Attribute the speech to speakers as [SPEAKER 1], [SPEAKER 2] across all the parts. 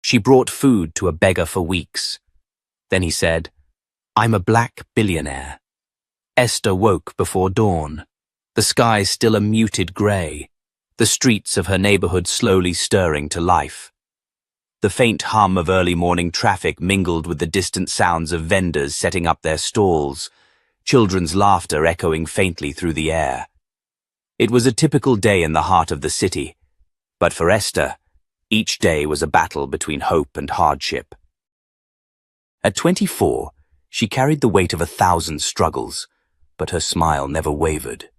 [SPEAKER 1] She brought food to a beggar for weeks. Then he said, "I'm a black billionaire." Esther woke before dawn, the sky still a muted grey, the streets of her neighborhood slowly stirring to life. The faint hum of early morning traffic mingled with the distant sounds of vendors setting up their stalls, children's laughter echoing faintly through the air. It was a typical day in the heart of the city, but for Esther, each day was a battle between hope and hardship. At 24, she carried the weight of 1,000 struggles, but her smile never wavered.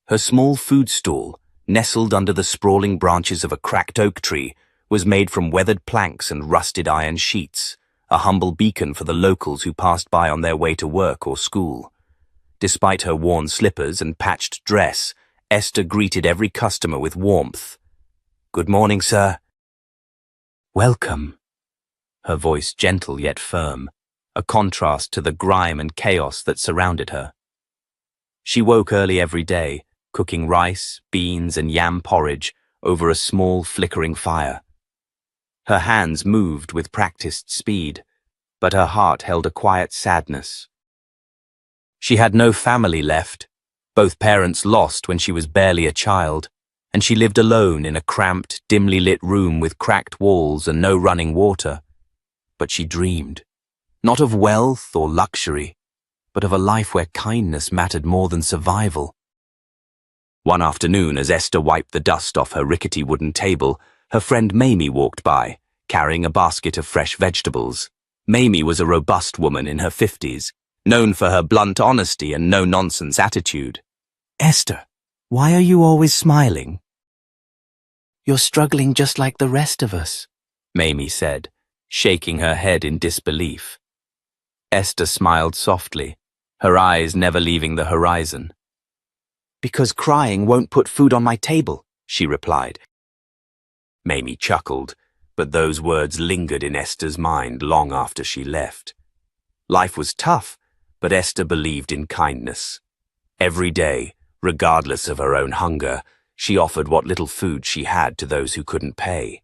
[SPEAKER 1] Her small food stall, nestled under the sprawling branches of a cracked oak tree, was made from weathered planks and rusted iron sheets, a humble beacon for the locals who passed by on their way to work or school. Despite her worn slippers and patched dress, Esther greeted every customer with warmth. "Good morning, sir." "Welcome." Her voice gentle yet firm, a contrast to the grime and chaos that surrounded her. She woke early every day, cooking rice, beans, and yam porridge over a small flickering fire. Her hands moved with practiced speed, but her heart held a quiet sadness. She had no family left, both parents lost when she was barely a child, and she lived alone in a cramped, dimly lit room with cracked walls and no running water. But she dreamed, not of wealth or luxury, but of a life where kindness mattered more than survival. One afternoon, as Esther wiped the dust off her rickety wooden table, her friend Mamie walked by, carrying a basket of fresh vegetables. Mamie was a robust woman in her 50s, known for her blunt honesty and no-nonsense attitude. "Esther, why are you always smiling?" "You're struggling just like the rest of us," Mamie said, shaking her head in disbelief. Esther smiled softly, her eyes never leaving the horizon. "Because crying won't put food on my table," she replied. Mamie chuckled, but those words lingered in Esther's mind long after she left. Life was tough, but Esther believed in kindness. Every day, regardless of her own hunger, she offered what little food she had to those who couldn't pay.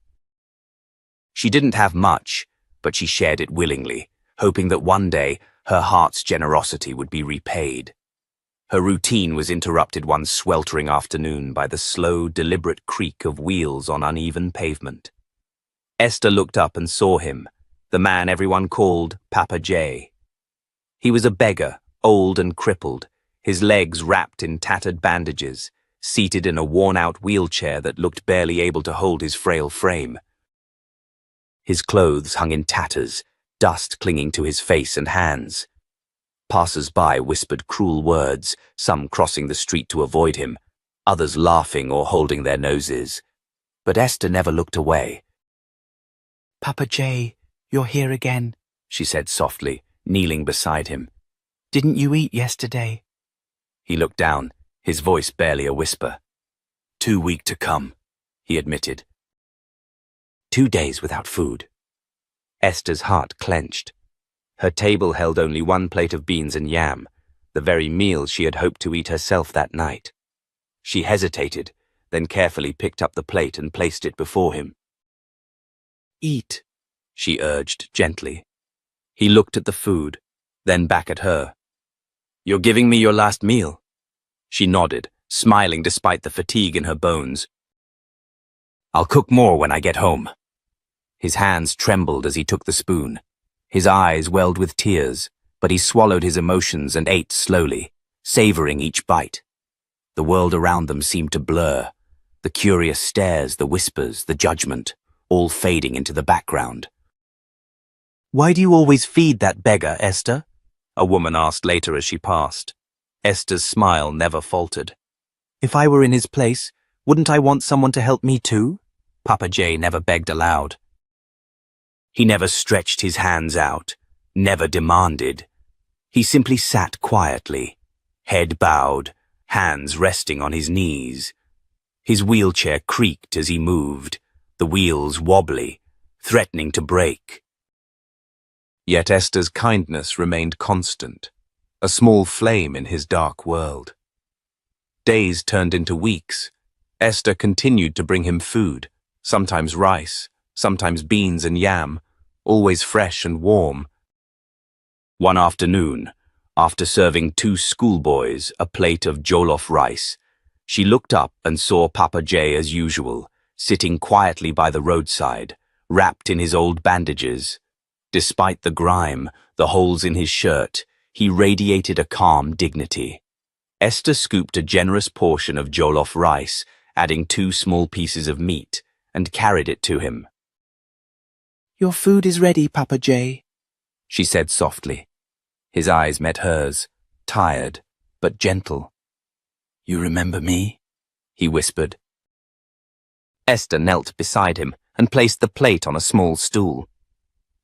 [SPEAKER 1] She didn't have much, but she shared it willingly, hoping that one day her heart's generosity would be repaid. Her routine was interrupted one sweltering afternoon by the slow, deliberate creak of wheels on uneven pavement. Esther looked up and saw him, the man everyone called Papa J. He was a beggar, old and crippled, his legs wrapped in tattered bandages, seated in a worn-out wheelchair that looked barely able to hold his frail frame. His clothes hung in tatters, dust clinging to his face and hands. Passers-by whispered cruel words, some crossing the street to avoid him, others laughing or holding their noses. But Esther never looked away. "Papa J, you're here again," she said softly, kneeling beside him. "Didn't you eat yesterday?" He looked down, his voice barely a whisper. "Too weak to come," he admitted. 2 days without food. Esther's heart clenched. Her table held only one plate of beans and yam, the very meal she had hoped to eat herself that night. She hesitated, then carefully picked up the plate and placed it before him. "Eat," she urged gently. He looked at the food, then back at her. "You're giving me your last meal?" She nodded, smiling despite the fatigue in her bones. "I'll cook more when I get home." His hands trembled as he took the spoon. His eyes welled with tears, but he swallowed his emotions and ate slowly, savoring each bite. The world around them seemed to blur, the curious stares, the whispers, the judgment, all fading into the background. "Why do you always feed that beggar, Esther?" a woman asked later as she passed. Esther's smile never faltered. "If I were in his place, wouldn't I want someone to help me too?" Papa J never begged aloud. He never stretched his hands out, never demanded. He simply sat quietly, head bowed, hands resting on his knees. His wheelchair creaked as he moved, the wheels wobbly, threatening to break. Yet Esther's kindness remained constant, a small flame in his dark world. Days turned into weeks. Esther continued to bring him food, sometimes rice, sometimes beans and yam, always fresh and warm. One afternoon, after serving 2 schoolboys a plate of jollof rice, she looked up and saw Papa J as usual, sitting quietly by the roadside, wrapped in his old bandages. Despite the grime, the holes in his shirt, he radiated a calm dignity. Esther scooped a generous portion of jollof rice, adding 2 small pieces of meat, and carried it to him. "Your food is ready, Papa J," she said softly. His eyes met hers, tired but gentle. "You remember me?" he whispered. Esther knelt beside him and placed the plate on a small stool.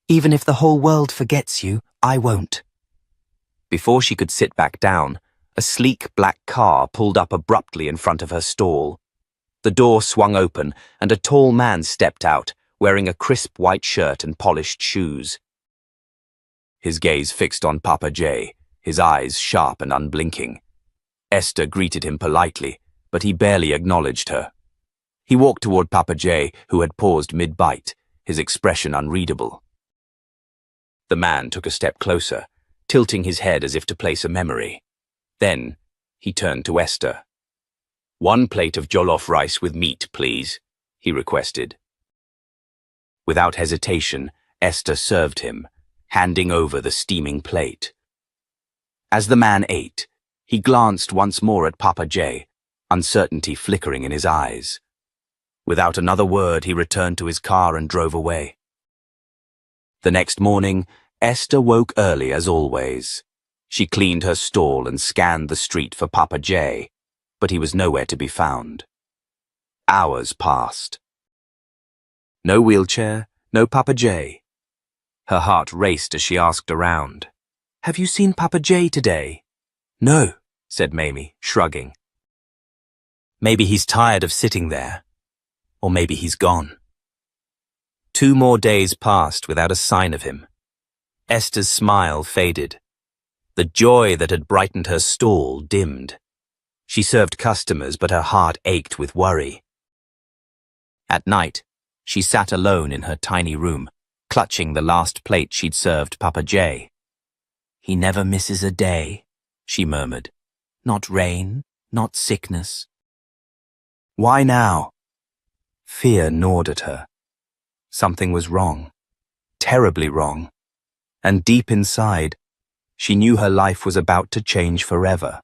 [SPEAKER 1] "Even if the whole world forgets you, I won't." Before she could sit back down, a sleek black car pulled up abruptly in front of her stall. The door swung open and a tall man stepped out, wearing a crisp white shirt and polished shoes. His gaze fixed on Papa J, his eyes sharp and unblinking. Esther greeted him politely, but he barely acknowledged her. He walked toward Papa J, who had paused mid-bite, his expression unreadable. The man took a step closer, tilting his head as if to place a memory. Then he turned to Esther. "1 plate of jollof rice with meat, please," he requested. Without hesitation, Esther served him, handing over the steaming plate. As the man ate, he glanced once more at Papa J, uncertainty flickering in his eyes. Without another word, he returned to his car and drove away. The next morning, Esther woke early as always. She cleaned her stall and scanned the street for Papa J, but he was nowhere to be found. Hours passed. No wheelchair, no Papa J. Her heart raced as she asked around. "Have you seen Papa J today?" "No," said Mamie, shrugging. Maybe he's tired of sitting there. Or maybe he's gone. 2 more days passed without a sign of him. Esther's smile faded. The joy that had brightened her stall dimmed. She served customers, but her heart ached with worry. At night, she sat alone in her tiny room, clutching the last plate she'd served Papa J. "He never misses a day," she murmured. "Not rain, not sickness." Why now? Fear gnawed at her. Something was wrong, terribly wrong, and deep inside, she knew her life was about to change forever.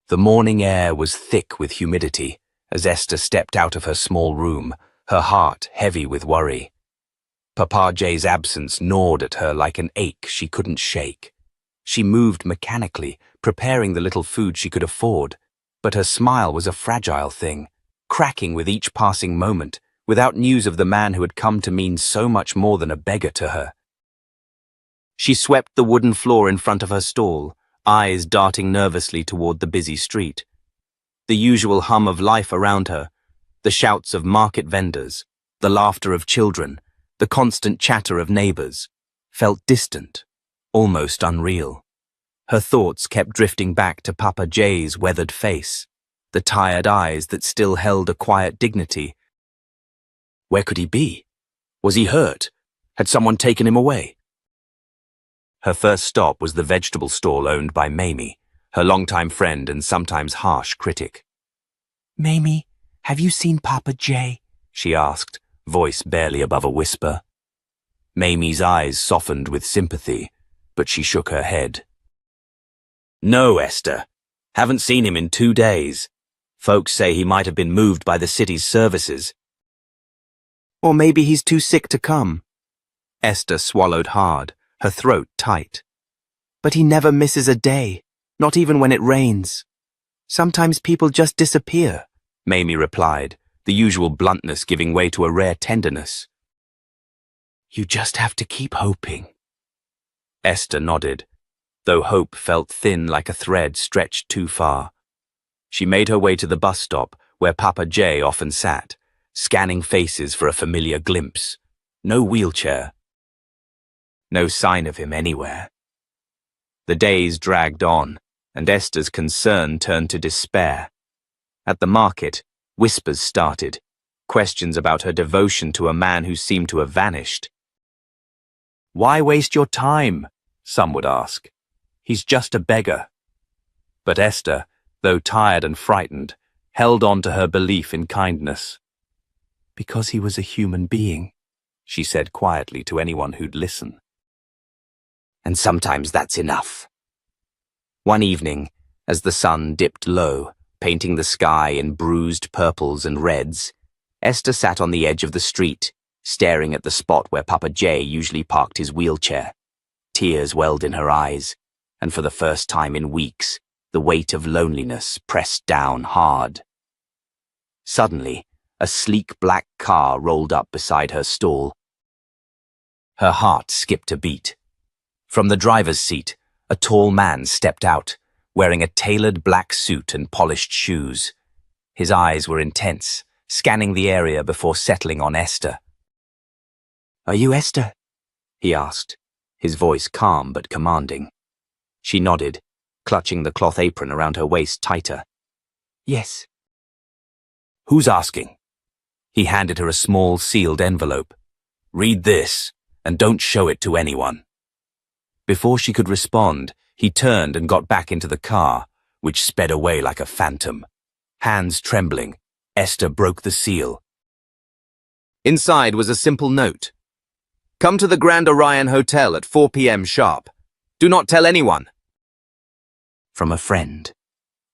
[SPEAKER 1] The morning air was thick with humidity as Esther stepped out of her small room, her heart heavy with worry. Papa J's absence gnawed at her like an ache she couldn't shake. She moved mechanically, preparing the little food she could afford, but her smile was a fragile thing, cracking with each passing moment, without news of the man who had come to mean so much more than a beggar to her. She swept the wooden floor in front of her stall, eyes darting nervously toward the busy street. The usual hum of life around her, the shouts of market vendors, the laughter of children, the constant chatter of neighbors, felt distant, almost unreal. Her thoughts kept drifting back to Papa J's weathered face, the tired eyes that still held a quiet dignity. Where could he be? Was he hurt? Had someone taken him away? Her first stop was the vegetable stall owned by Mamie, her longtime friend and sometimes harsh critic. "Mamie, have you seen Papa J?" she asked, voice barely above a whisper. Mamie's eyes softened with sympathy, but she shook her head. "No, Esther. Haven't seen him in 2 days. Folks say he might have been moved by the city's services. Or maybe he's too sick to come." Esther swallowed hard, her throat tight. "But he never misses a day, not even when it rains. Sometimes people just disappear," Mamie replied, the usual bluntness giving way to a rare tenderness. "You just have to keep hoping." Esther nodded, though hope felt thin like a thread stretched too far. She made her way to the bus stop where Papa J often sat, scanning faces for a familiar glimpse. No wheelchair. No sign of him anywhere. The days dragged on, and Esther's concern turned to despair. At the market, whispers started. questions about her devotion to a man who seemed to have vanished. "Why waste your time?" some would ask. "He's just a beggar." But Esther, though tired and frightened, held on to her belief in kindness. "Because he was a human being," she said quietly to anyone who'd listen. And sometimes that's enough. One evening, as the sun dipped low, painting the sky in bruised purples and reds, Esther sat on the edge of the street, staring at the spot where Papa J usually parked his wheelchair. Tears welled in her eyes, and for the first time in weeks, the weight of loneliness pressed down hard. Suddenly, a sleek black car rolled up beside her stall. Her heart skipped a beat. From the driver's seat, a tall man stepped out, wearing a tailored black suit and polished shoes. His eyes were intense, scanning the area before settling on Esther. "Are you Esther?" he asked, his voice calm but commanding. She nodded, clutching the cloth apron around her waist tighter. "Yes." "Who's asking?" He handed her a small sealed envelope. "Read this, and don't show it to anyone." Before she could respond, he turned and got back into the car, which sped away like a phantom. Hands trembling, Esther broke the seal. Inside was a simple note. "Come to the Grand Orion Hotel at 4 p.m. sharp. Do not tell anyone." From a friend.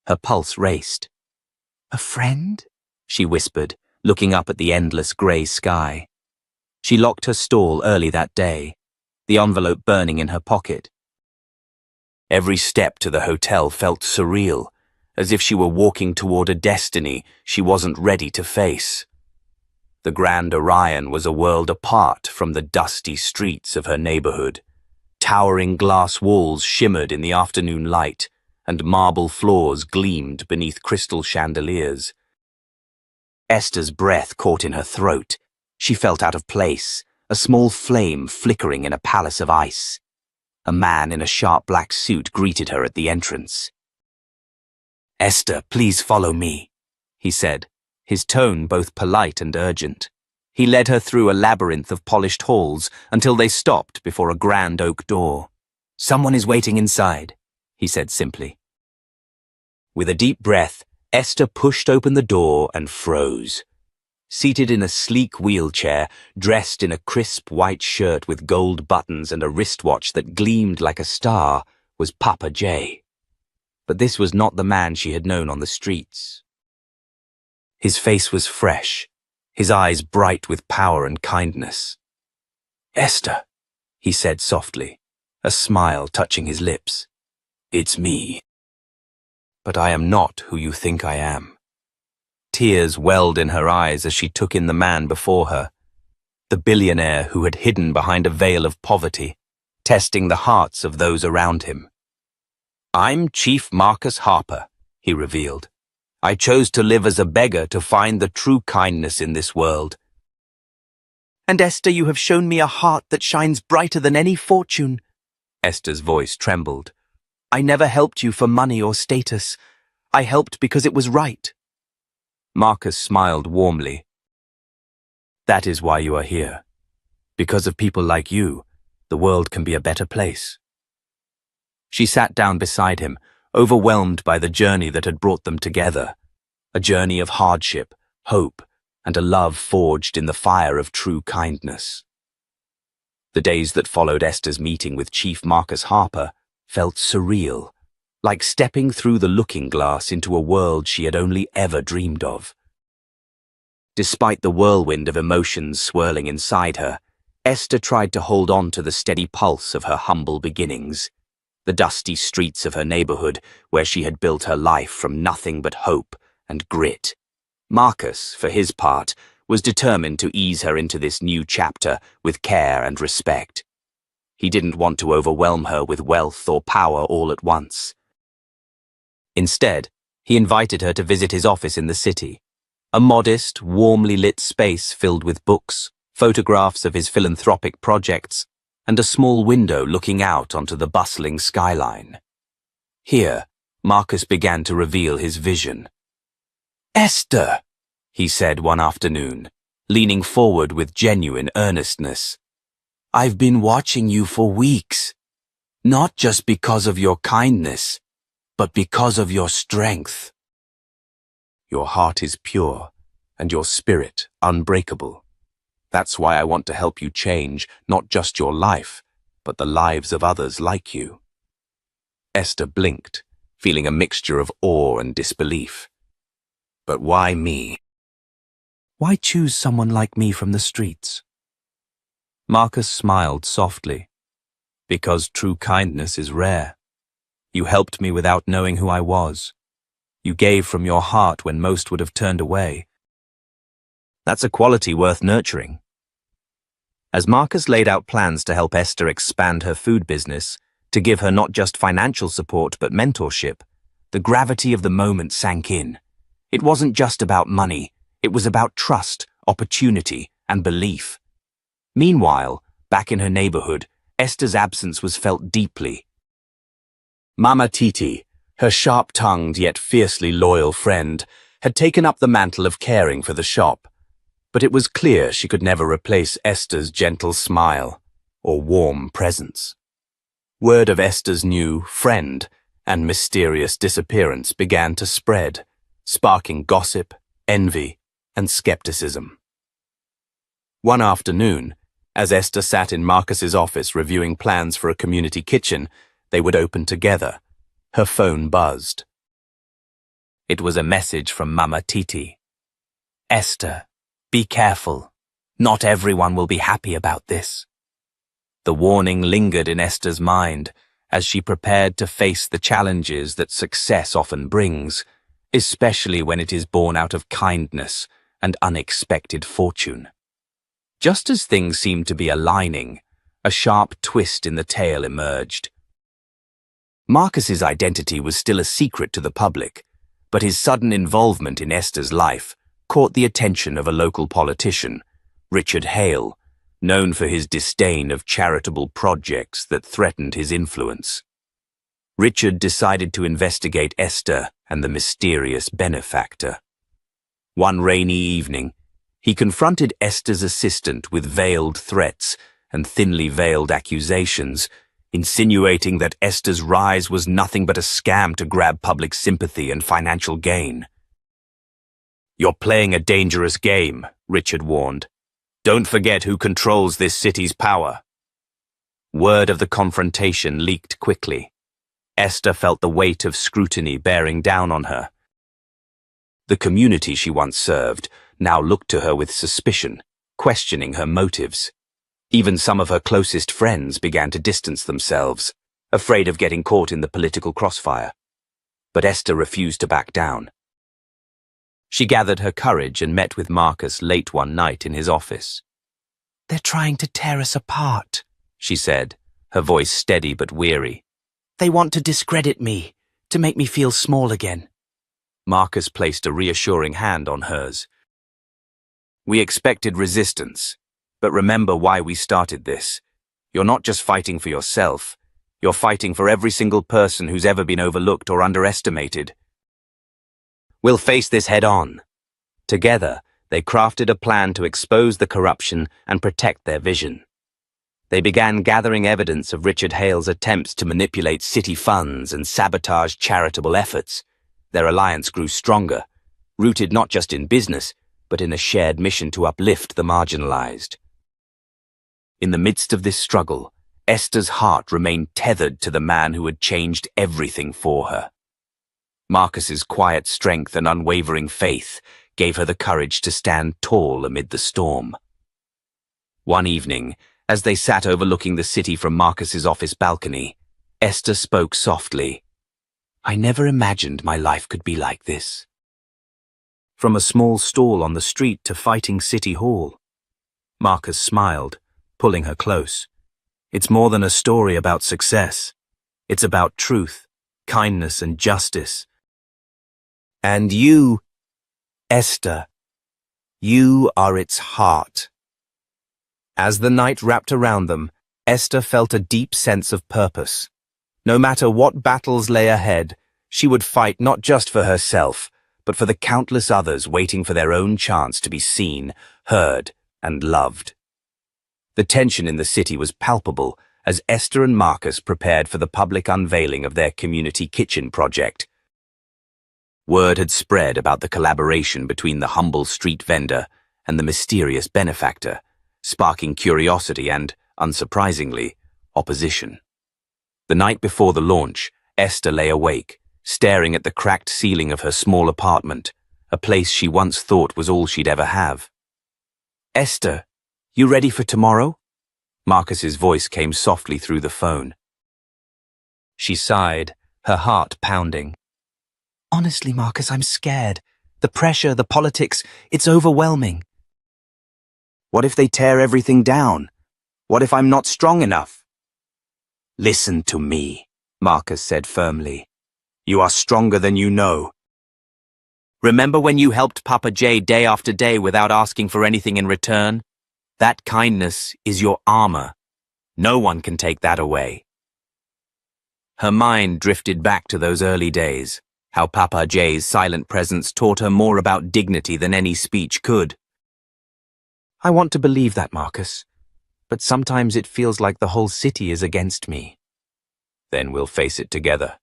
[SPEAKER 1] Her pulse raced. "A friend?" she whispered, looking up at the endless grey sky. She locked her stall early that day, the envelope burning in her pocket. Every step to the hotel felt surreal, as if she were walking toward a destiny she wasn't ready to face. The Grand Orion was a world apart from the dusty streets of her neighborhood. Towering glass walls shimmered in the afternoon light, and marble floors gleamed beneath crystal chandeliers. Esther's breath caught in her throat. She felt out of place, a small flame flickering in a palace of ice. A man in a sharp black suit greeted her at the entrance. "Esther, please follow me," he said, his tone both polite and urgent. He led her through a labyrinth of polished halls until they stopped before a grand oak door. "Someone is waiting inside," he said simply. With a deep breath, Esther pushed open the door and froze. Seated in a sleek wheelchair, dressed in a crisp white shirt with gold buttons and a wristwatch that gleamed like a star, was Papa J. But this was not the man she had known on the streets. His face was fresh, his eyes bright with power and kindness. "Esther," he said softly, a smile touching his lips. "It's me. But I am not who you think I am." Tears welled in her eyes as she took in the man before her, the billionaire who had hidden behind a veil of poverty, testing the hearts of those around him. "I'm Chief Marcus Harper," he revealed. "I chose to live as a beggar to find the true kindness in this world." "And Esther, you have shown me a heart that shines brighter than any fortune." Esther's voice trembled. "I never helped you for money or status. I helped because it was right." Marcus smiled warmly. "That is why you are here. Because of people like you, the world can be a better place." She sat down beside him, overwhelmed by the journey that had brought them together, a journey of hardship, hope, and a love forged in the fire of true kindness. The days that followed Esther's meeting with Chief Marcus Harper felt surreal, like stepping through the looking glass into a world she had only ever dreamed of. Despite the whirlwind of emotions swirling inside her, Esther tried to hold on to the steady pulse of her humble beginnings, the dusty streets of her neighborhood where she had built her life from nothing but hope and grit. Marcus, for his part, was determined to ease her into this new chapter with care and respect. He didn't want to overwhelm her with wealth or power all at once. Instead, he invited her to visit his office in the city, a modest, warmly lit space filled with books, photographs of his philanthropic projects, and a small window looking out onto the bustling skyline. Here, Marcus began to reveal his vision. "Esther!" he said one afternoon, leaning forward with genuine earnestness. I've been watching you for weeks, not just because of your kindness, but because of your strength. Your heart is pure, and your spirit unbreakable. That's why I want to help you change not just your life, but the lives of others like you. Esther blinked, feeling a mixture of awe and disbelief. But why me? Why choose someone like me from the streets? Marcus smiled softly. Because true kindness is rare. You helped me without knowing who I was. You gave from your heart when most would have turned away. That's a quality worth nurturing. As Marcus laid out plans to help Esther expand her food business, to give her not just financial support but mentorship, the gravity of the moment sank in. It wasn't just about money, it was about trust, opportunity, and belief. Meanwhile, back in her neighborhood, Esther's absence was felt deeply. Mama Titi, her sharp-tongued yet fiercely loyal friend, had taken up the mantle of caring for the shop, but it was clear she could never replace Esther's gentle smile or warm presence. Word of Esther's new friend and mysterious disappearance began to spread, sparking gossip, envy, and skepticism. One afternoon, as Esther sat in Marcus's office reviewing plans for a community kitchen they would open together, her phone buzzed. It was a message from Mama Titi. Esther, be careful. Not everyone will be happy about this. The warning lingered in Esther's mind as she prepared to face the challenges that success often brings, especially when it is born out of kindness and unexpected fortune. Just as things seemed to be aligning, a sharp twist in the tale emerged. Marcus's identity was still a secret to the public, but his sudden involvement in Esther's life caught the attention of a local politician, Richard Hale, known for his disdain of charitable projects that threatened his influence. Richard decided to investigate Esther and the mysterious benefactor. One rainy evening, he confronted Esther's assistant with veiled threats and thinly veiled accusations, insinuating that Esther's rise was nothing but a scam to grab public sympathy and financial gain. You're playing a dangerous game, Richard warned. Don't forget who controls this city's power. Word of the confrontation leaked quickly. Esther felt the weight of scrutiny bearing down on her. The community she once served now looked to her with suspicion, questioning her motives. Even some of her closest friends began to distance themselves, afraid of getting caught in the political crossfire. But Esther refused to back down. She gathered her courage and met with Marcus late one night in his office. They're trying to tear us apart, she said, her voice steady but weary. They want to discredit me, to make me feel small again. Marcus placed a reassuring hand on hers. We expected resistance, but remember why we started this. You're not just fighting for yourself, you're fighting for every single person who's ever been overlooked or underestimated. We'll face this head on. Together, they crafted a plan to expose the corruption and protect their vision. They began gathering evidence of Richard Hale's attempts to manipulate city funds and sabotage charitable efforts. Their alliance grew stronger, rooted not just in business, but in a shared mission to uplift the marginalized. In the midst of this struggle, Esther's heart remained tethered to the man who had changed everything for her. Marcus's quiet strength and unwavering faith gave her the courage to stand tall amid the storm. One evening, as they sat overlooking the city from Marcus's office balcony, Esther spoke softly. I never imagined my life could be like this. From a small stall on the street to fighting City Hall. Marcus smiled, pulling her close. It's more than a story about success. It's about truth, kindness, and justice. And you, Esther, you are its heart. As the night wrapped around them, Esther felt a deep sense of purpose. No matter what battles lay ahead, she would fight not just for herself, but for the countless others waiting for their own chance to be seen, heard, and loved. The tension in the city was palpable as Esther and Marcus prepared for the public unveiling of their community kitchen project. Word had spread about the collaboration between the humble street vendor and the mysterious benefactor, sparking curiosity and, unsurprisingly, opposition. The night before the launch, Esther lay awake, staring at the cracked ceiling of her small apartment, a place she once thought was all she'd ever have. "Esther, you ready for tomorrow?" Marcus's voice came softly through the phone. She sighed, her heart pounding. "Honestly, Marcus, I'm scared. The pressure, the politics, it's overwhelming." "What if they tear everything down? What if I'm not strong enough?" "Listen to me," Marcus said firmly. "You are stronger than you know. Remember when you helped Papa J day after day without asking for anything in return? That kindness is your armor. No one can take that away." Her mind drifted back to those early days, how Papa J's silent presence taught her more about dignity than any speech could. "I want to believe that, Marcus, but sometimes it feels like the whole city is against me." "Then we'll face it together.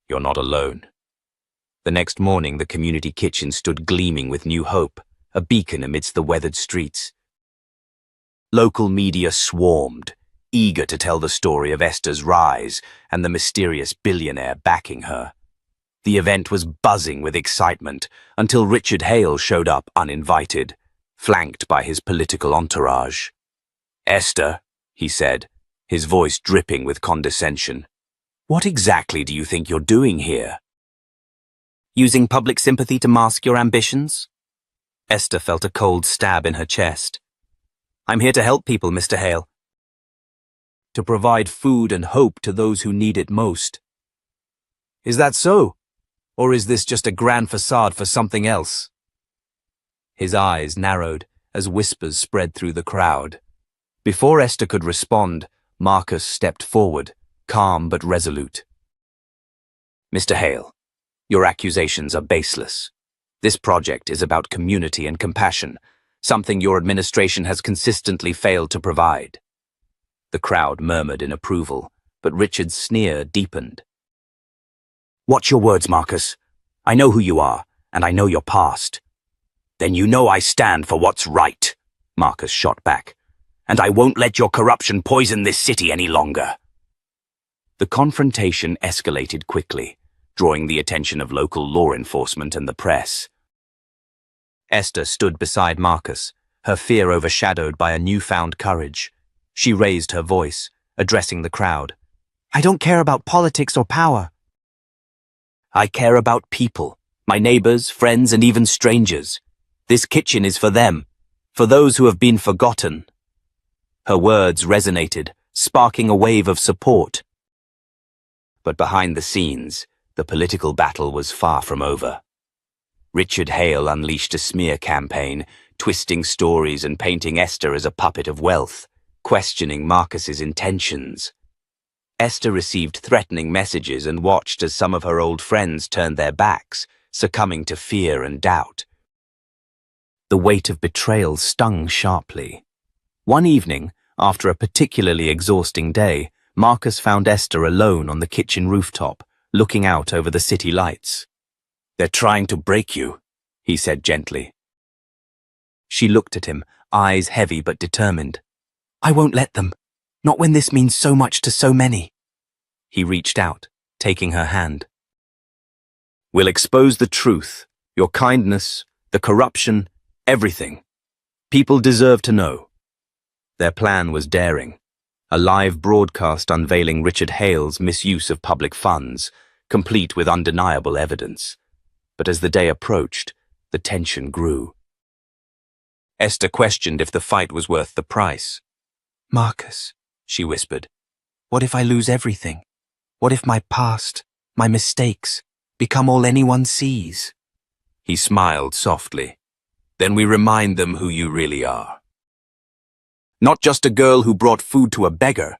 [SPEAKER 1] You're not alone." The next morning, the community kitchen stood gleaming with new hope, a beacon amidst the weathered streets. Local media swarmed, eager to tell the story of Esther's rise and the mysterious billionaire backing her. The event was buzzing with excitement until Richard Hale showed up uninvited, flanked by his political entourage. "Esther," he said, his voice dripping with condescension, "what exactly do you think you're doing here?" "Using public sympathy to mask your ambitions?" Esther felt a cold stab in her chest. "I'm here to help people, Mr. Hale. To provide food and hope to those who need it most." "Is that so? Or is this just a grand facade for something else?" His eyes narrowed as whispers spread through the crowd. Before Esther could respond, Marcus stepped forward, calm but resolute. "Mr. Hale, your accusations are baseless. This project is about community and compassion, something your administration has consistently failed to provide." The crowd murmured in approval, but Richard's sneer deepened. "Watch your words, Marcus. I know who you are, and I know your past." "Then you know I stand for what's right," Marcus shot back. "And I won't let your corruption poison this city any longer." The confrontation escalated quickly, drawing the attention of local law enforcement and the press. Esther stood beside Marcus, her fear overshadowed by a newfound courage. She raised her voice, addressing the crowd. "I don't care about politics or power. I care about people, my neighbors, friends, and even strangers. This kitchen is for them, for those who have been forgotten." Her words resonated, sparking a wave of support. But behind the scenes, the political battle was far from over. Richard Hale unleashed a smear campaign, twisting stories and painting Esther as a puppet of wealth, questioning Marcus's intentions. Esther received threatening messages and watched as some of her old friends turned their backs, succumbing to fear and doubt. The weight of betrayal stung sharply. One evening, after a particularly exhausting day, Marcus found Esther alone on the kitchen rooftop, looking out over the city lights. "They're trying to break you," he said gently. She looked at him, eyes heavy but determined. "I won't let them. Not when this means so much to so many." He reached out, taking her hand. "We'll expose the truth, your kindness, the corruption, everything. People deserve to know." Their plan was daring. A live broadcast unveiling Richard Hale's misuse of public funds, complete with undeniable evidence. But as the day approached, the tension grew. Esther questioned if the fight was worth the price. "Marcus," she whispered, "what if I lose everything? What if my past, my mistakes, become all anyone sees?" He smiled softly. "Then we remind them who you really are. Not just a girl who brought food to a beggar,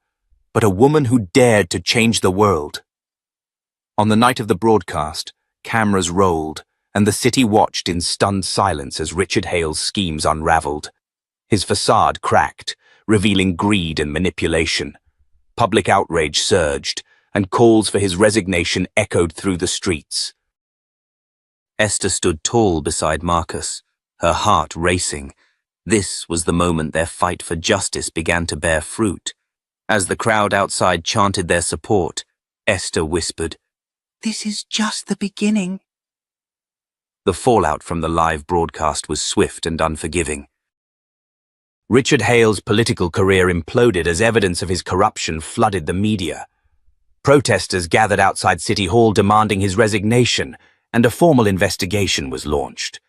[SPEAKER 1] but a woman who dared to change the world." On the night of the broadcast, cameras rolled, and the city watched in stunned silence as Richard Hale's schemes unraveled. His facade cracked, revealing greed and manipulation. Public outrage surged, and calls for his resignation echoed through the streets. Esther stood tall beside Marcus, her heart racing. This was the moment their fight for justice began to bear fruit. As the crowd outside chanted their support, Esther whispered, "This is just the beginning." The fallout from the live broadcast was swift and unforgiving. Richard Hale's political career imploded as evidence of his corruption flooded the media. Protesters gathered outside City Hall demanding his resignation, and a formal investigation was launched.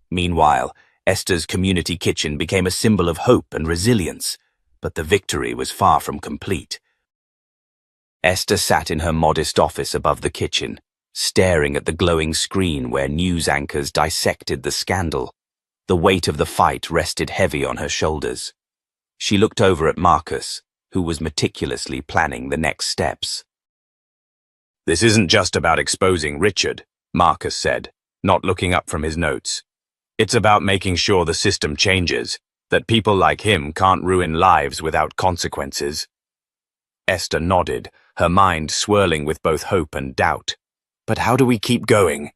[SPEAKER 1] Meanwhile, Esther's community kitchen became a symbol of hope and resilience, but the victory was far from complete. Esther sat in her modest office above the kitchen, staring at the glowing screen where news anchors dissected the scandal. The weight of the fight rested heavy on her shoulders. She looked over at Marcus, who was meticulously planning the next steps. "This isn't just about exposing Richard," Marcus said, not looking up from his notes. "It's about making sure the system changes, that people like him can't ruin lives without consequences." Esther nodded, her mind swirling with both hope and doubt. "But how do we keep going?"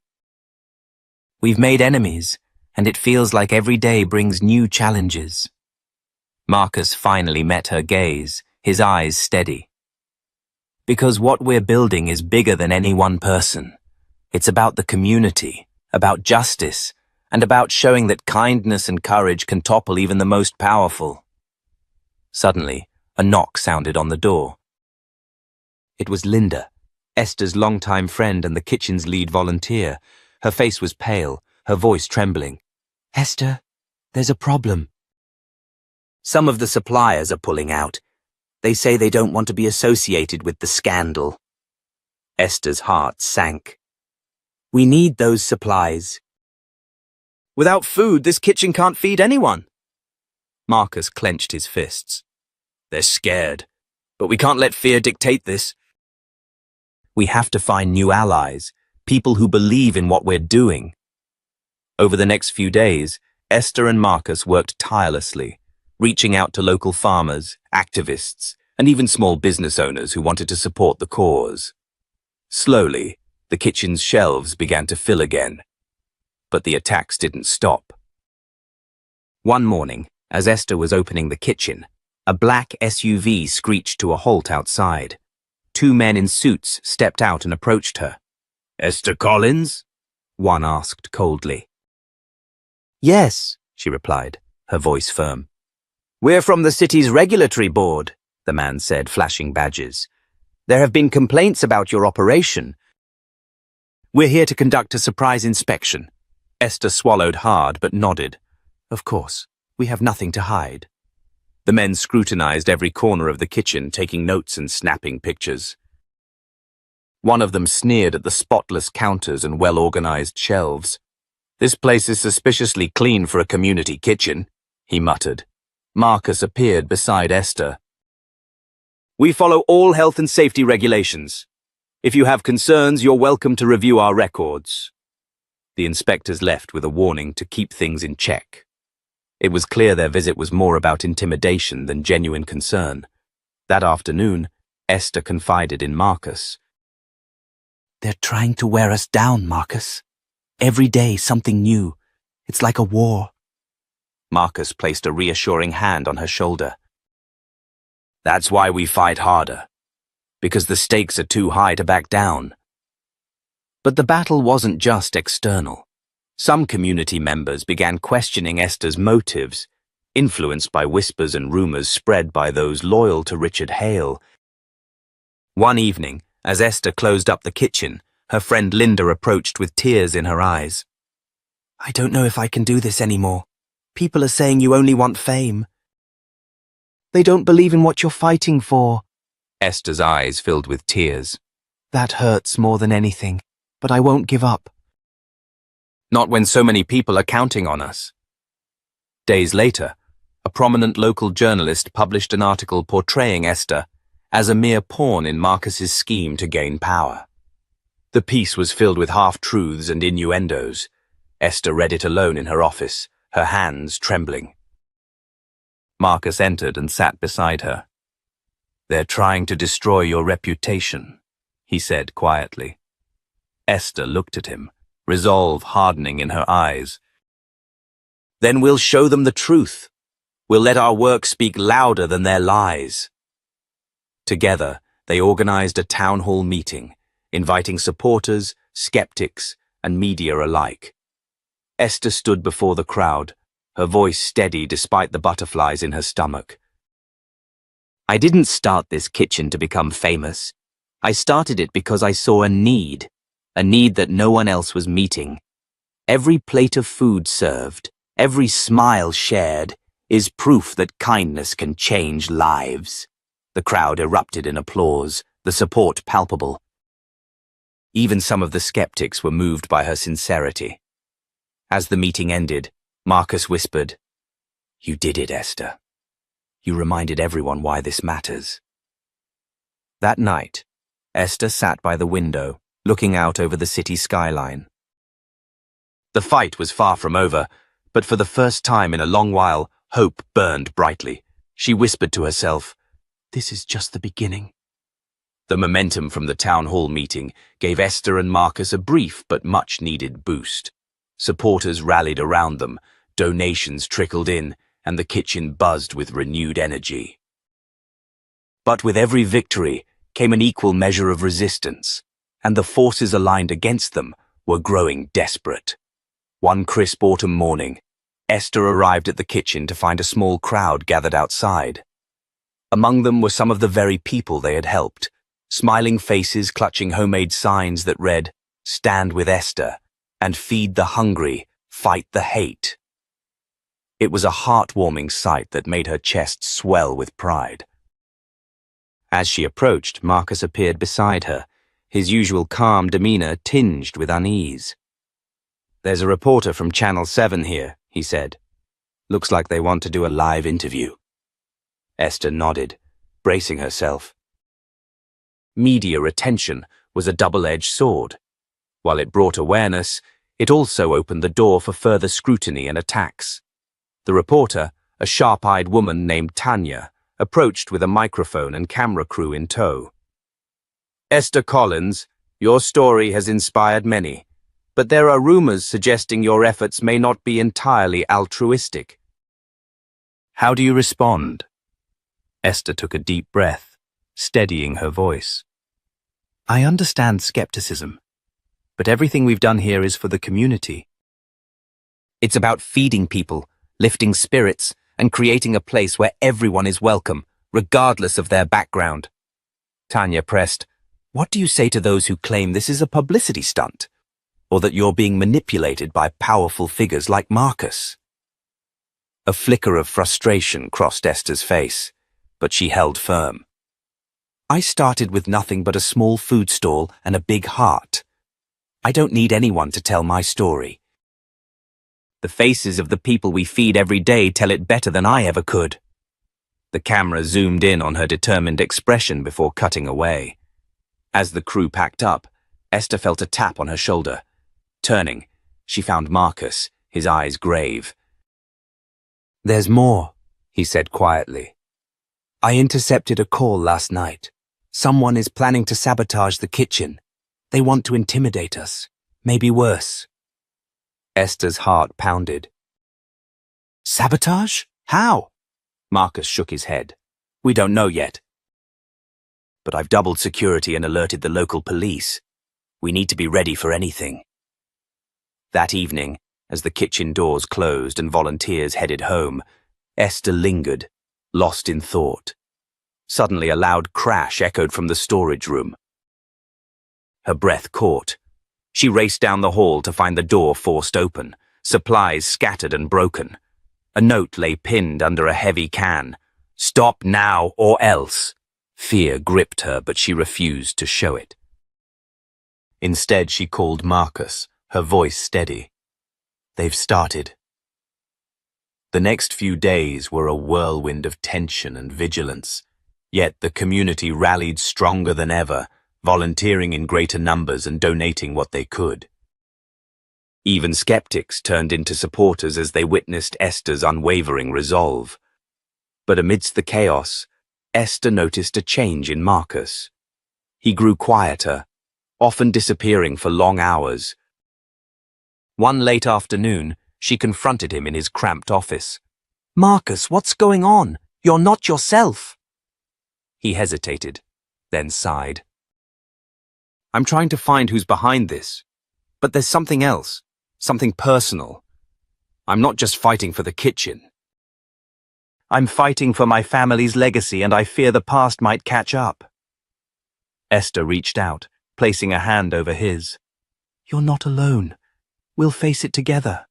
[SPEAKER 2] "We've made enemies, and it feels like every day brings new challenges." Marcus finally met her gaze, his eyes steady. "Because what we're building is bigger than any one person. It's about the community, about justice, and about showing that kindness and courage can topple even the most powerful." Suddenly, a knock sounded on the door. It was Linda, Esther's longtime friend and the kitchen's lead volunteer. Her face was pale, her voice trembling. "Esther, there's a problem. Some of the suppliers are pulling out. They say they don't want to be associated with the scandal." Esther's heart sank. "We need those supplies. Without food, this kitchen can't feed anyone." Marcus clenched his fists. "They're scared, but we can't let fear dictate this. We have to find new allies, people who believe in what we're doing." Over the next few days, Esther and Marcus worked tirelessly, reaching out to local farmers, activists, and even small business owners who wanted to support the cause. Slowly, the kitchen's shelves began to fill again. But the attacks didn't stop. One morning, as Esther was opening the kitchen, a black SUV screeched to a halt outside. Two men in suits stepped out and approached her. "Esther Collins?" one asked coldly. "Yes," she replied, her voice firm. "We're from the city's regulatory board," the man said, flashing badges. "There have been complaints about your operation. We're here to conduct a surprise inspection." Esther swallowed hard but nodded. "Of course, we have nothing to hide." The men scrutinized every corner of the kitchen, taking notes and snapping pictures. One of them sneered at the spotless counters and well-organized shelves. "This place is suspiciously clean for a community kitchen," he muttered. Marcus appeared beside Esther. "We follow all health and safety regulations. If you have concerns, you're welcome to review our records." The inspectors left with a warning to keep things in check. It was clear their visit was more about intimidation than genuine concern. That afternoon, Esther confided in Marcus. "They're trying to wear us down, Marcus. Every day something new. It's like a war." Marcus placed a reassuring hand on her shoulder. "That's why we fight harder. Because the stakes are too high to back down." But the battle wasn't just external. Some community members began questioning Esther's motives, influenced by whispers and rumors spread by those loyal to Richard Hale. One evening, as Esther closed up the kitchen, her friend Linda approached with tears in her eyes. "I don't know if I can do this anymore. People are saying you only want fame. They don't believe in what you're fighting for." Esther's eyes filled with tears. "That hurts more than anything, but I won't give up. Not when so many people are counting on us." Days later, a prominent local journalist published an article portraying Esther as a mere pawn in Marcus's scheme to gain power. The piece was filled with half-truths and innuendos,
[SPEAKER 1] Esther read it alone in her office, her hands trembling.
[SPEAKER 2] Marcus entered and sat beside her. "They're trying to destroy your reputation," he said quietly. Esther looked at him, resolve hardening in her eyes.
[SPEAKER 1] "Then we'll show them the truth. We'll let our work speak louder than their lies." Together, they organized a town hall meeting, inviting supporters, skeptics, and media alike. Esther stood before the crowd, her voice steady despite the butterflies in her stomach. "I didn't start this kitchen to become famous. I started it because I saw a need that no one else was meeting. Every plate of food served, every smile shared, is proof that kindness can change lives." The crowd erupted in applause, the support palpable. Even some of the skeptics were moved by her sincerity. As the meeting ended, Marcus whispered, "You did it, Esther. You reminded everyone why this matters." That night, Esther sat by the window, looking out over the city skyline. The fight was far from over, but for the first time in a long while, hope burned brightly. She whispered to herself, "This is just the beginning." The momentum from the town hall meeting gave Esther and Marcus a brief but much-needed boost. Supporters rallied around them, donations trickled in, and the kitchen buzzed with renewed energy. But with every victory came an equal measure of resistance, and the forces aligned against them were growing desperate. One crisp autumn morning, Esther arrived at the kitchen to find a small crowd gathered outside. Among them were some of the very people they had helped, smiling faces clutching homemade signs that read, "Stand with Esther," and "Feed the hungry, fight the hate." It was a heartwarming sight that made her chest swell with pride. As she approached, Marcus appeared beside her, his usual calm demeanor tinged with unease. "There's a reporter from Channel 7 here," he said. "Looks like they want to do a live interview." Esther nodded, bracing herself. Media attention was a double-edged sword. While it brought awareness, it also opened the door for further scrutiny and attacks. The reporter, a sharp-eyed woman named Tanya, approached with a microphone and camera crew in tow. "Esther Collins, your story has inspired many, but there are rumors suggesting your efforts may not be entirely altruistic. How do you respond?" Esther took a deep breath, steadying her voice. "I understand skepticism, but everything we've done here is for the community. It's about feeding people, lifting spirits, and creating a place where everyone is welcome, regardless of their background." Tanya pressed, "What do you say to those who claim this is a publicity stunt, or that you're being manipulated by powerful figures like Marcus?" A flicker of frustration crossed Esther's face, but she held firm. "I started with nothing but a small food stall and a big heart. I don't need anyone to tell my story. The faces of the people we feed every day tell it better than I ever could." The camera zoomed in on her determined expression before cutting away. As the crew packed up, Esther felt a tap on her shoulder. Turning, she found Marcus, his eyes grave. "There's more," he said quietly. "I intercepted a call last night. Someone is planning to sabotage the kitchen. They want to intimidate us, maybe worse." Esther's heart pounded. "Sabotage? How?" Marcus shook his head. "We don't know yet. But I've doubled security and alerted the local police. We need to be ready for anything." That evening, as the kitchen doors closed and volunteers headed home, Esther lingered, lost in thought. Suddenly a loud crash echoed from the storage room. Her breath caught. She raced down the hall to find the door forced open, supplies scattered and broken. A note lay pinned under a heavy can. "Stop now or else." Fear gripped her, but she refused to show it. Instead, she called Marcus, her voice steady. "They've started." The next few days were a whirlwind of tension and vigilance, yet the community rallied stronger than ever, volunteering in greater numbers and donating what they could. Even skeptics turned into supporters as they witnessed Esther's unwavering resolve. But amidst the chaos, Esther noticed a change in Marcus. He grew quieter, often disappearing for long hours. One late afternoon, she confronted him in his cramped office. "Marcus, what's going on? You're not yourself." He hesitated, then sighed. "I'm trying to find who's behind this. But there's something else, something personal. I'm not just fighting for the kitchen. I'm fighting for my family's legacy, and I fear the past might catch up." Esther reached out, placing a hand over his. "You're not alone. We'll face it together."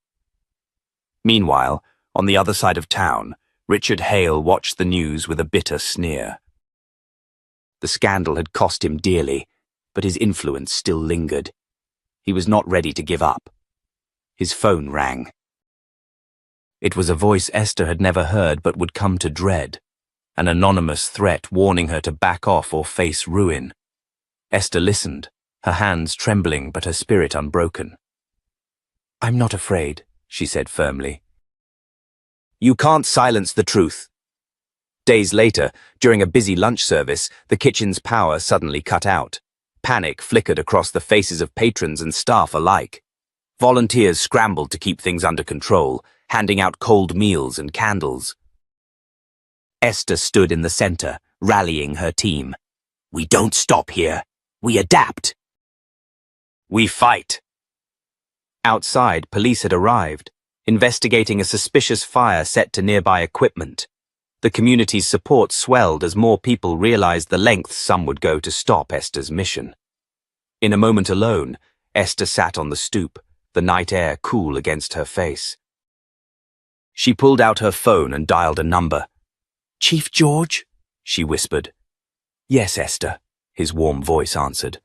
[SPEAKER 1] Meanwhile, on the other side of town, Richard Hale watched the news with a bitter sneer. The scandal had cost him dearly, but his influence still lingered. He was not ready to give up. His phone rang. It was a voice Esther had never heard but would come to dread, an anonymous threat warning her to back off or face ruin. Esther listened, her hands trembling but her spirit unbroken. "I'm not afraid," she said firmly. "You can't silence the truth." Days later, during a busy lunch service, the kitchen's power suddenly cut out. Panic flickered across the faces of patrons and staff alike. Volunteers scrambled to keep things under control, handing out cold meals and candles. Esther stood in the center, rallying her team. "We don't stop here. We adapt. We fight." Outside, police had arrived, investigating a suspicious fire set to nearby equipment. The community's support swelled as more people realized the lengths some would go to stop Esther's mission. In a moment alone, Esther sat on the stoop, the night air cool against her face. She pulled out her phone and dialed a number. "Chief George?" she whispered. "Yes, Esther," his warm voice answered.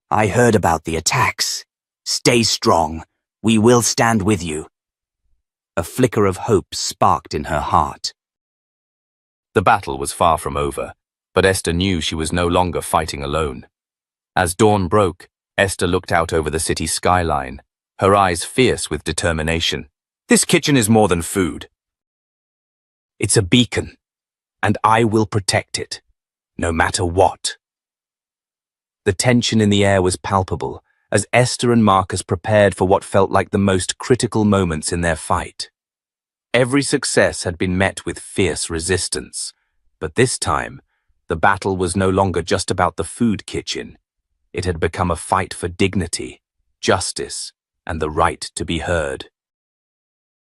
[SPEAKER 1] "I heard about the attacks. Stay strong. We will stand with you." A flicker of hope sparked in her heart. The battle was far from over, but Esther knew she was no longer fighting alone. As dawn broke, Esther looked out over the city skyline, her eyes fierce with determination. "This kitchen is more than food. It's a beacon, and I will protect it, no matter what." The tension in the air was palpable as Esther and Marcus prepared for what felt like the most critical moments in their fight. Every success had been met with fierce resistance, but this time, the battle was no longer just about the food kitchen. It had become a fight for dignity, justice, and the right to be heard.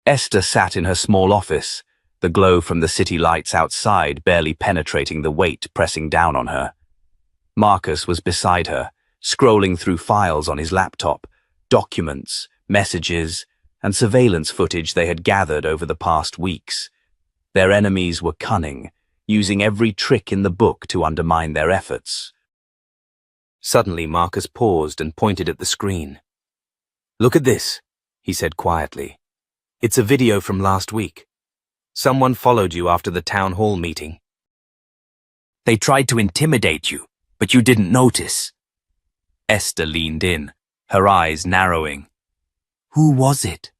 [SPEAKER 1] Esther sat in her small office, the glow from the city lights outside barely penetrating the weight pressing down on her. Marcus was beside her, scrolling through files on his laptop, documents, messages, and surveillance footage they had gathered over the past weeks. Their enemies were cunning, using every trick in the book to undermine their efforts. Suddenly, Marcus paused and pointed at the screen. "Look at this," he said quietly. "It's a video from last week. Someone followed you after the town hall meeting. They tried to intimidate you, but you didn't notice." Esther leaned in, her eyes narrowing. "Who was it?"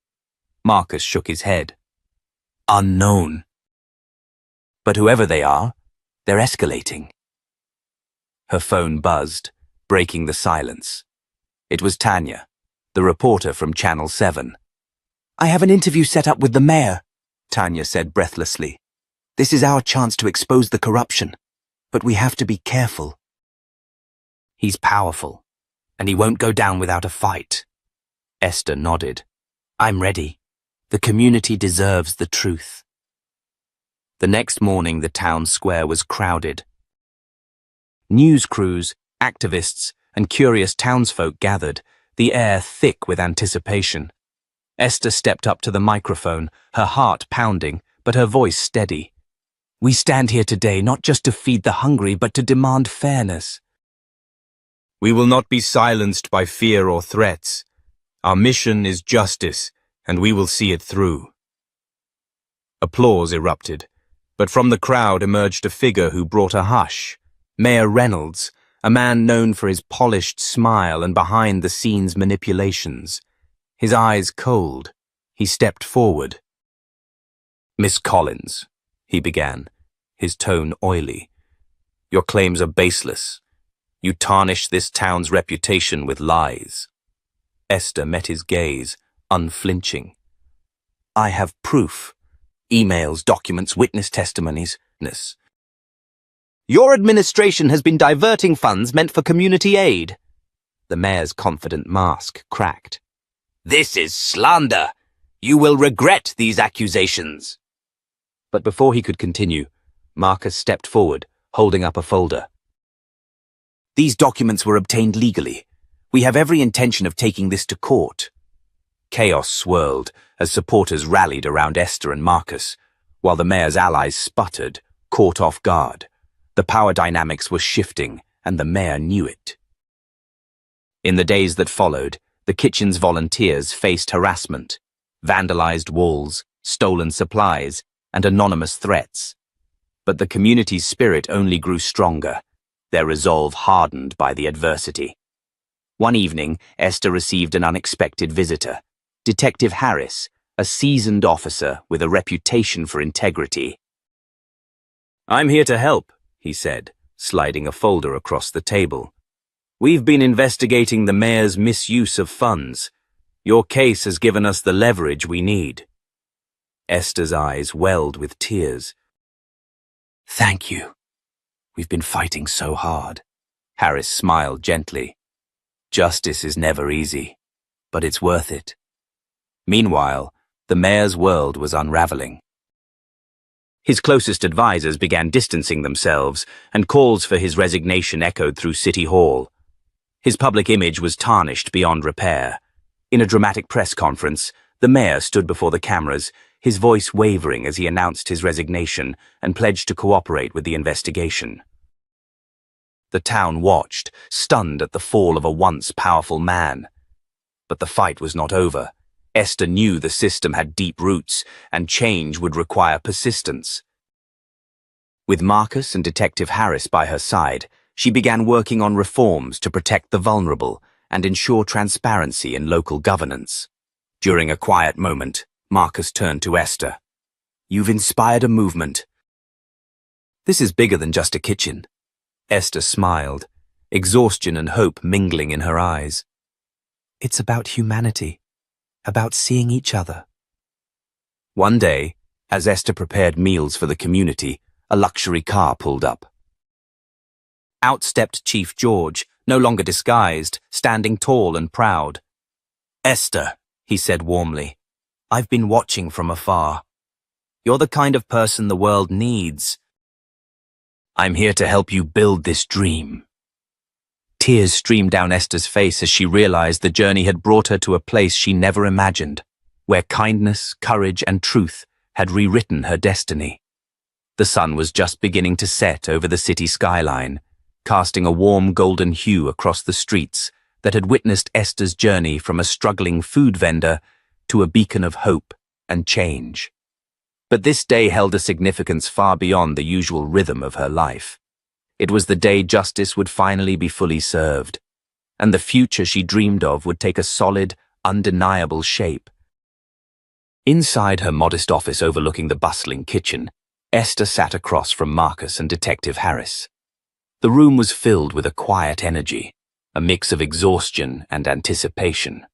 [SPEAKER 1] Marcus shook his head. "Unknown. But whoever they are, they're escalating." Her phone buzzed, breaking the silence. It was Tanya, the reporter from Channel 7. "I have an interview set up with the mayor," Tanya said breathlessly. "This is our chance to expose the corruption, but we have to be careful." "He's powerful, and he won't go down without a fight." Esther nodded. "I'm ready. The community deserves the truth." The next morning, the town square was crowded. News crews, activists, and curious townsfolk gathered, the air thick with anticipation. Esther stepped up to the microphone, her heart pounding, but her voice steady. "We stand here today not just to feed the hungry, but to demand fairness. We will not be silenced by fear or threats. Our mission is justice, and we will see it through." Applause erupted, but from the crowd emerged a figure who brought a hush. Mayor Reynolds, a man known for his polished smile and behind-the-scenes manipulations. His eyes cold, he stepped forward. "Miss Collins," he began, his tone oily, "your claims are baseless. You tarnish this town's reputation with lies." Esther met his gaze, unflinching. "I have proof. Emails, documents, witness testimonies. Your administration has been diverting funds meant for community aid." The mayor's confident mask cracked. "This is slander. You will regret these accusations." But before he could continue, Marcus stepped forward, holding up a folder. "These documents were obtained legally. We have every intention of taking this to court." Chaos swirled as supporters rallied around Esther and Marcus, while the mayor's allies sputtered, caught off guard. The power dynamics were shifting, and the mayor knew it. In the days that followed, the kitchen's volunteers faced harassment, vandalized walls, stolen supplies, and anonymous threats. But the community's spirit only grew stronger, their resolve hardened by the adversity. One evening, Esther received an unexpected visitor, Detective Harris, a seasoned officer with a reputation for integrity. "I'm here to help," he said, sliding a folder across the table. "We've been investigating the mayor's misuse of funds. Your case has given us the leverage we need." Esther's eyes welled with tears. "Thank you. We've been fighting so hard." Harris smiled gently. "Justice is never easy, but it's worth it." Meanwhile, the mayor's world was unraveling. His closest advisors began distancing themselves, and calls for his resignation echoed through City Hall. His public image was tarnished beyond repair. In a dramatic press conference, the mayor stood before the cameras, his voice wavering as he announced his resignation and pledged to cooperate with the investigation. The town watched, stunned at the fall of a once powerful man. But the fight was not over. Esther knew the system had deep roots, and change would require persistence. With Marcus and Detective Harris by her side, she began working on reforms to protect the vulnerable and ensure transparency in local governance. During a quiet moment, Marcus turned to Esther. "You've inspired a movement." "This is bigger than just a kitchen." Esther smiled, exhaustion and hope mingling in her eyes. "It's about humanity, about seeing each other." One day, as Esther prepared meals for the community, a luxury car pulled up. Out stepped Chief George, no longer disguised, standing tall and proud. "Esther," he said warmly, "I've been watching from afar. You're the kind of person the world needs. I'm here to help you build this dream." Tears streamed down Esther's face as she realized the journey had brought her to a place she never imagined, where kindness, courage, and truth had rewritten her destiny. The sun was just beginning to set over the city skyline, casting a warm golden hue across the streets that had witnessed Esther's journey from a struggling food vendor to a beacon of hope and change. But this day held a significance far beyond the usual rhythm of her life. It was the day justice would finally be fully served, and the future she dreamed of would take a solid, undeniable shape. Inside her modest office overlooking the bustling kitchen, Esther sat across from Marcus and Detective Harris. The room was filled with a quiet energy, a mix of exhaustion and anticipation.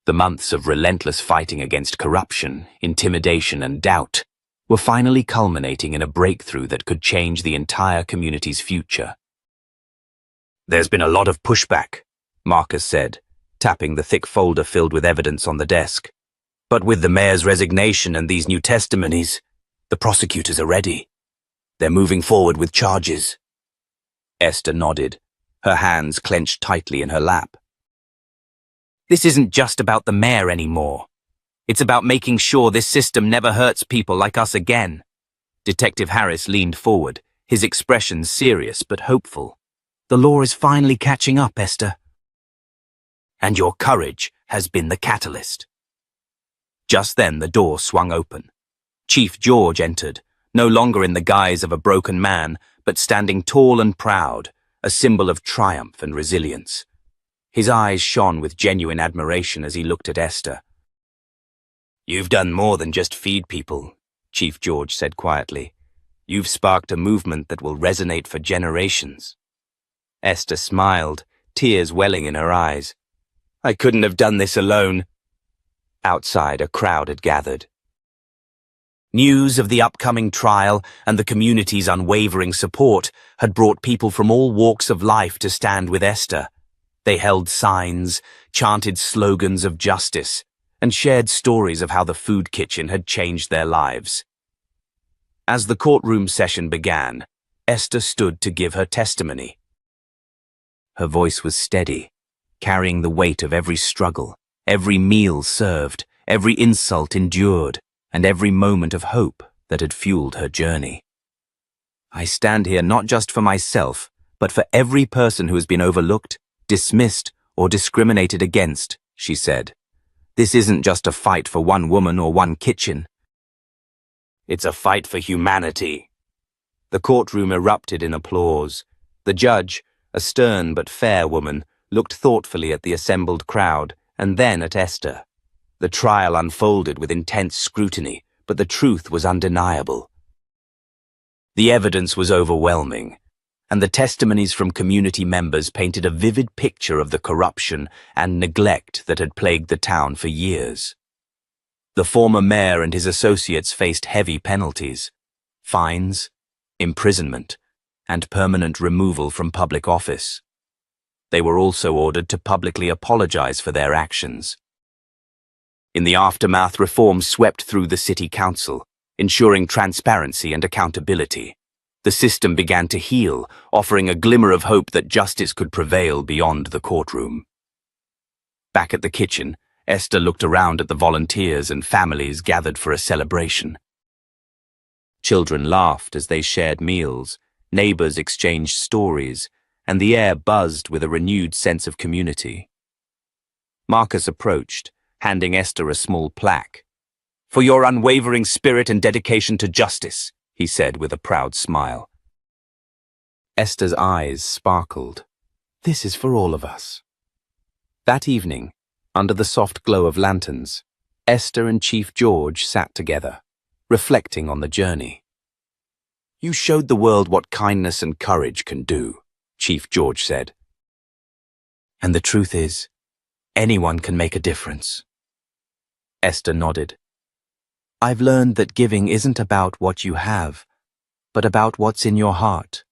[SPEAKER 1] The months of relentless fighting against corruption, intimidation, and doubt were finally culminating in a breakthrough that could change the entire community's future. "There's been a lot of pushback," Marcus said, tapping the thick folder filled with evidence on the desk. "But with the mayor's resignation and these new testimonies, the prosecutors are ready. They're moving forward with charges." Esther nodded, her hands clenched tightly in her lap. "This isn't just about the mayor anymore. It's about making sure this system never hurts people like us again." Detective Harris leaned forward, his expression serious but hopeful. "The law is finally catching up, Esther. And your courage has been the catalyst." Just then the door swung open. Chief George entered, no longer in the guise of a broken man, but standing tall and proud, a symbol of triumph and resilience. His eyes shone with genuine admiration as he looked at Esther. "You've done more than just feed people," Chief George said quietly. "You've sparked a movement that will resonate for generations." Esther smiled, tears welling in her eyes. "I couldn't have done this alone." Outside, a crowd had gathered. News of the upcoming trial and the community's unwavering support had brought people from all walks of life to stand with Esther. They held signs, chanted slogans of justice, and shared stories of how the food kitchen had changed their lives. As the courtroom session began, Esther stood to give her testimony. Her voice was steady, carrying the weight of every struggle, every meal served, every insult endured, and every moment of hope that had fueled her journey. "I stand here not just for myself, but for every person who has been overlooked, dismissed, or discriminated against," she said. "This isn't just a fight for one woman or one kitchen. It's a fight for humanity." The courtroom erupted in applause. The judge, a stern but fair woman, looked thoughtfully at the assembled crowd and then at Esther. The trial unfolded with intense scrutiny, but the truth was undeniable. The evidence was overwhelming, and the testimonies from community members painted a vivid picture of the corruption and neglect that had plagued the town for years. The former mayor and his associates faced heavy penalties: fines, imprisonment, and permanent removal from public office. They were also ordered to publicly apologize for their actions. In the aftermath, reforms swept through the city council, ensuring transparency and accountability. The system began to heal, offering a glimmer of hope that justice could prevail beyond the courtroom. Back at the kitchen, Esther looked around at the volunteers and families gathered for a celebration. Children laughed as they shared meals, neighbors exchanged stories, and the air buzzed with a renewed sense of community. Marcus approached, handing Esther a small plaque. "For your unwavering spirit and dedication to justice," he said with a proud smile. Esther's eyes sparkled. "This is for all of us." That evening, under the soft glow of lanterns, Esther and Chief George sat together, reflecting on the journey. "You showed the world what kindness and courage can do," Chief George said. "And the truth is, anyone can make a difference." Esther nodded. "I've learned that giving isn't about what you have, but about what's in your heart."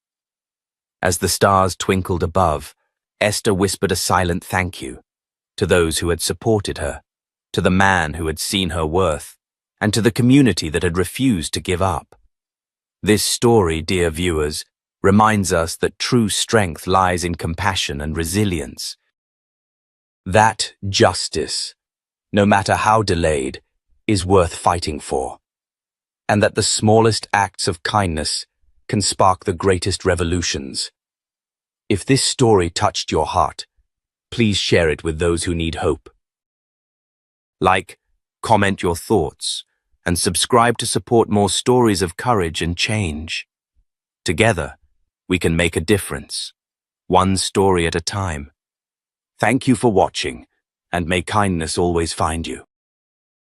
[SPEAKER 1] As the stars twinkled above, Esther whispered a silent thank you to those who had supported her, to the man who had seen her worth, and to the community that had refused to give up. This story, dear viewers, reminds us that true strength lies in compassion and resilience. That justice, no matter how delayed, is worth fighting for, and that the smallest acts of kindness can spark the greatest revolutions. If this story touched your heart, please share it with those who need hope. Like, comment your thoughts, and subscribe to support more stories of courage and change. Together, we can make a difference, one story at a time. Thank you for watching, and may kindness always find you.